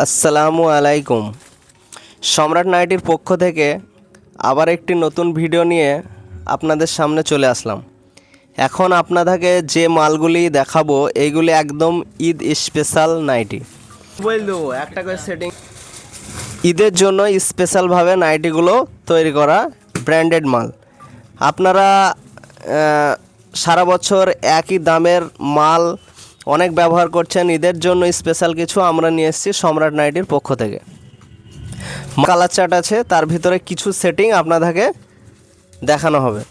আসসালামু আলাইকুম। সম্রাট নাইটির পক্ষ থেকে আবার একটি নতুন ভিডিও নিয়ে আপনাদের সামনে চলে আসলাম। এখন আপনাদেরকে যে মালগুলি দেখাবো এইগুলি একদম ঈদ স্পেশাল নাইটি। একটা করে সেটিং ঈদের জন্য স্পেশালভাবে নাইটিগুলো তৈরি করা ব্র্যান্ডেড মাল। আপনারা সারা বছর একই দামের মাল অনেক ব্যবহার করছেন, ঈদের জন্য স্পেশাল কিছু আমরা নিয়ে এসেছি সম্রাট নাইটির পক্ষ থেকে। কালার চার্ট আছে, তার ভিতরে কিছু সেটিং আপনাদেরকে দেখানো হবে।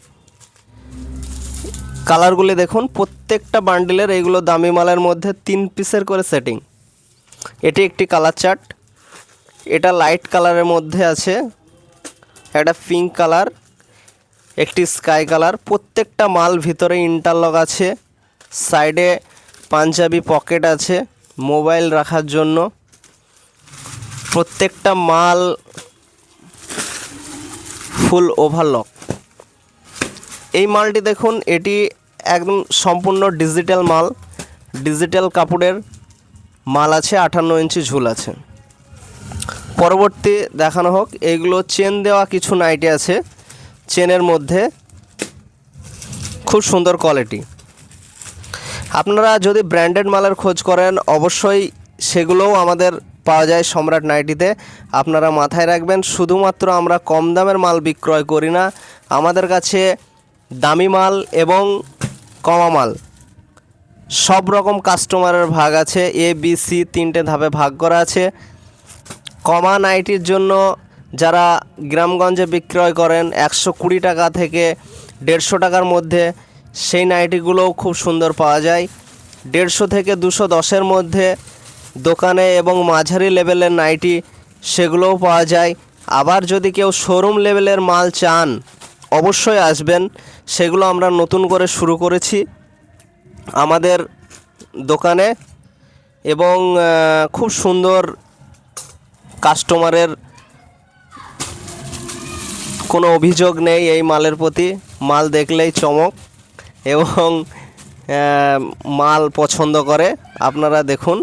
কালারগুলি দেখুন, প্রত্যেকটা বান্ডিলের এইগুলো দামি মালের মধ্যে 3 পিসের করে সেটিং। এটি একটি কালার চার্ট, এটা লাইট কালারের মধ্যে আছে, একটা পিঙ্ক কালার, একটি স্কাই কালার। প্রত্যেকটা মাল ভিতরে ইন্টারলক আছে, সাইডে পাঞ্জাবি পকেট আছে মোবাইল রাখার জন্য। প্রত্যেকটা মাল ফুল ওভারলক। এই মালটি দেখুন, এটি একদম সম্পূর্ণ ডিজিটাল মাল, ডিজিটাল কাপড়ের মাল আছে, 58 ইঞ্চি ঝুল আছে। পরবর্তী দেখানো হোক, এইগুলো চেন দেওয়া কিছু নাইটি আছে, চেনের মধ্যে খুব সুন্দর কোয়ালিটি। আপনারা যদি ব্র্যান্ডেড মালের খোঁজ করেন অবশ্যই সেগুলোও আমাদের পাওয়া যায় সম্রাট নাইটিতে। আপনারা মাথায় রাখবেন, শুধুমাত্র আমরা কম দামের মাল বিক্রয় করি না, আমাদের কাছে দামি মাল এবং কমা মাল সব রকম কাস্টমারের ভাগ আছে। এ বি সি 3টে ধাপে ভাগ করা আছে। কমা নাইটির জন্য যারা গ্রামগঞ্জে বিক্রয় করেন 120 টাকা থেকে 150 টাকার মধ্যে, সেই নাইটিগুলোও খুব সুন্দর পাওয়া যায়। 150 থেকে 210-এর মধ্যে দোকানে এবং মাঝারি লেভেলের নাইটি সেগুলোও পাওয়া যায়। আবার যদি কেউ শোরুম লেভেলের মাল চান অবশ্যই আসবেন, সেগুলো আমরা নতুন করে শুরু করেছি আমাদের দোকানে এবং খুব সুন্দর, কাস্টমারের কোনো অভিযোগ নেই এই মালের প্রতি। মাল দেখলেই চমক এবং মাল পছন্দ করে। আপনারা দেখুন।